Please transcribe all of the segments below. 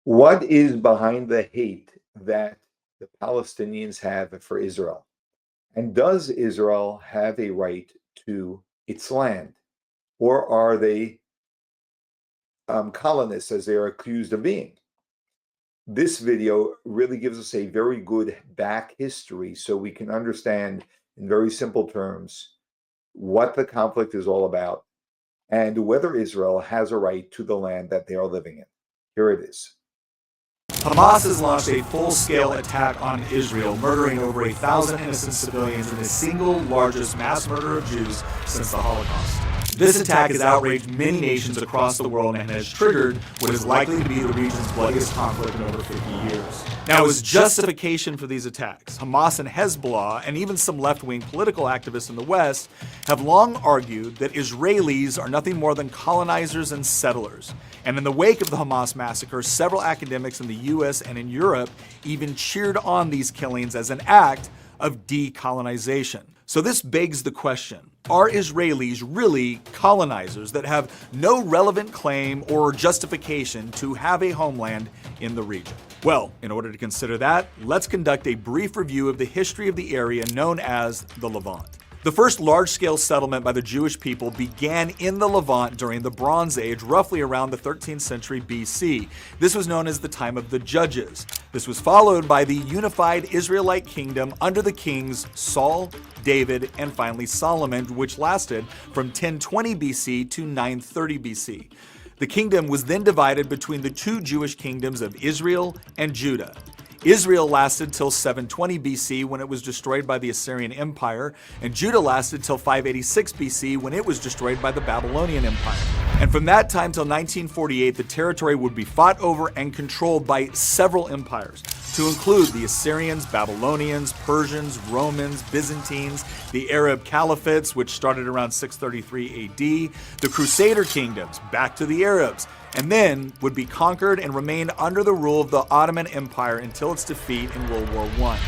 What is behind the hate that the Palestinians have for Israel? And does Israel have a right to its land? Or are they colonists, as they are accused of being? This video really gives us a very good back history so we can understand in very simple terms what the conflict is all about and whether Israel has a right to the land that they are living in. Here it is. Hamas has launched a full-scale attack on Israel, murdering over 1,000 innocent civilians in the single largest mass murder of Jews since the Holocaust. This attack has outraged many nations across the world and has triggered what is likely to be the region's bloodiest conflict in over 50 years. Now, as justification for these attacks, Hamas and Hezbollah, and even some left-wing political activists in the West, have long argued that Israelis are nothing more than colonizers and settlers. And in the wake of the Hamas massacre, several academics in the US and in Europe even cheered on these killings as an act of decolonization. So this begs the question, are Israelis really colonizers that have no relevant claim or justification to have a homeland in the region? Well, in order to consider that, let's conduct a brief review of the history of the area known as the Levant. The first large-scale settlement by the Jewish people began in the Levant during the Bronze Age, roughly around the 13th century BC. This was known as the time of the Judges. This was followed by the unified Israelite kingdom under the kings Saul, David, and finally Solomon, which lasted from 1020 BC to 930 BC. The kingdom was then divided between the two Jewish kingdoms of Israel and Judah. Israel lasted till 720 BC when it was destroyed by the Assyrian Empire, and Judah lasted till 586 BC when it was destroyed by the Babylonian Empire. And from that time till 1948, the territory would be fought over and controlled by several empires, to include the Assyrians, Babylonians, Persians, Romans, Byzantines, the Arab caliphates, which started around 633 AD, the Crusader kingdoms, back to the Arabs, and then would be conquered and remain under the rule of the Ottoman Empire until its defeat in World War I.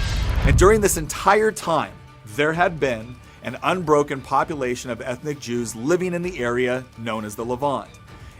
And during this entire time, there had been an unbroken population of ethnic Jews living in the area known as the Levant.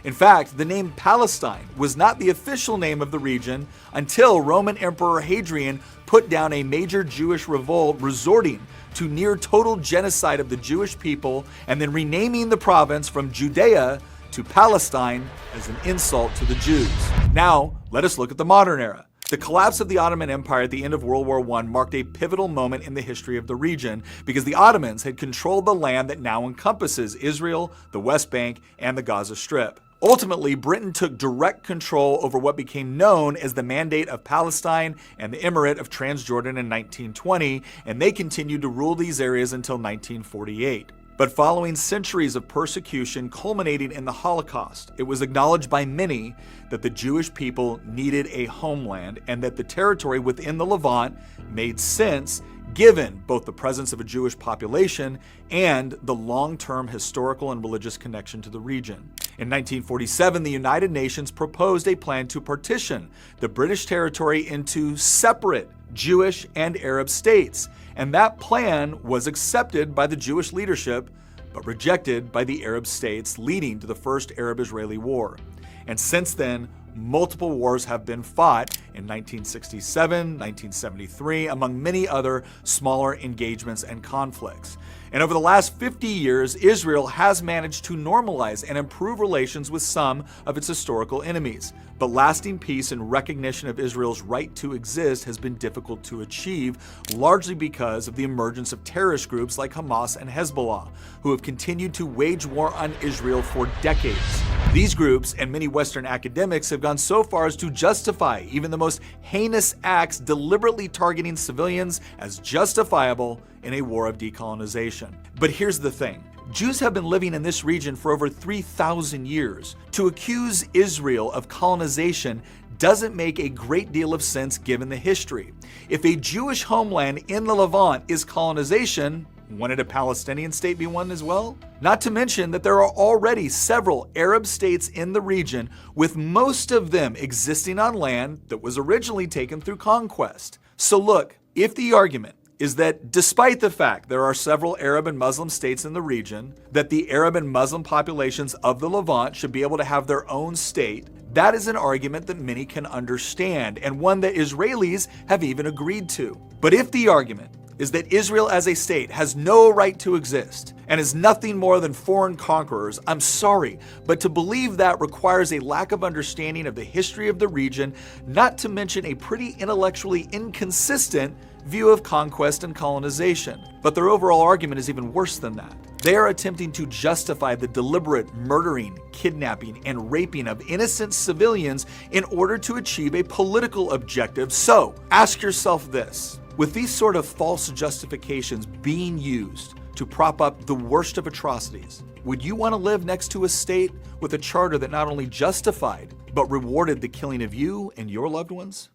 In fact, the name Palestine was not the official name of the region until Roman Emperor Hadrian put down a major Jewish revolt, resorting to near total genocide of the Jewish people and then renaming the province from Judea to Palestine as an insult to the Jews. Now, let us look at the modern era. The collapse of the Ottoman Empire at the end of World War I marked a pivotal moment in the history of the region because the Ottomans had controlled the land that now encompasses Israel, the West Bank, and the Gaza Strip. Ultimately, Britain took direct control over what became known as the Mandate of Palestine and the Emirate of Transjordan in 1920, and they continued to rule these areas until 1948. But following centuries of persecution culminating in the Holocaust, it was acknowledged by many that the Jewish people needed a homeland and that the territory within the Levant made sense given both the presence of a Jewish population and the long-term historical and religious connection to the region. In 1947, the United Nations proposed a plan to partition the British territory into separate Jewish and Arab states, and that plan was accepted by the Jewish leadership, but rejected by the Arab states, leading to the First Arab-Israeli War. And since then, multiple wars have been fought in 1967, 1973, among many other smaller engagements and conflicts. And over the last 50 years, Israel has managed to normalize and improve relations with some of its historical enemies. But lasting peace and recognition of Israel's right to exist has been difficult to achieve, largely because of the emergence of terrorist groups like Hamas and Hezbollah, who have continued to wage war on Israel for decades. These groups and many Western academics have gone so far as to justify even the most heinous acts deliberately targeting civilians as justifiable in a war of decolonization. But here's the thing. Jews have been living in this region for over 3,000 years. To accuse Israel of colonization doesn't make a great deal of sense given the history. If a Jewish homeland in the Levant is colonization, wouldn't a Palestinian state be one as well? Not to mention that there are already several Arab states in the region, with most of them existing on land that was originally taken through conquest. So look, if the argument is that despite the fact there are several Arab and Muslim states in the region, that the Arab and Muslim populations of the Levant should be able to have their own state, That is an argument that many can understand, and one that Israelis have even agreed to. But if the argument is that Israel as a state has no right to exist and is nothing more than foreign conquerors, I'm sorry, but to believe that requires a lack of understanding of the history of the region, not to mention a pretty intellectually inconsistent view of conquest and colonization. But their overall argument is even worse than that. They are attempting to justify the deliberate murdering, kidnapping, and raping of innocent civilians in order to achieve a political objective. So, ask yourself this. With these sort of false justifications being used to prop up the worst of atrocities, would you want to live next to a state with a charter that not only justified, but rewarded the killing of you and your loved ones?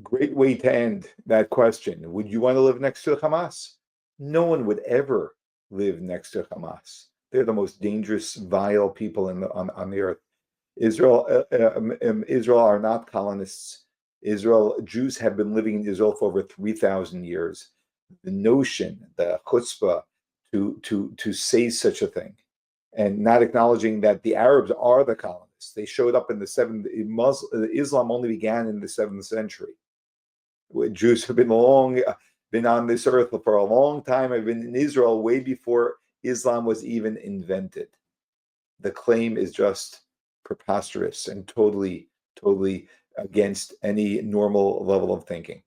Great way to end that question. Would you want to live next to Hamas? No one would ever live next to Hamas. They're the most dangerous, vile people on the earth. Israel are not colonists. Jews have been living in Israel for over 3,000 years. The notion, the chutzpah, to say such a thing, and not acknowledging that the Arabs are the colonists. They showed up in the Islam only began in the 7th century. Jews have been on this earth for a long time. Have been in Israel way before Islam was even invented. The claim is just preposterous and totally against any normal level of thinking.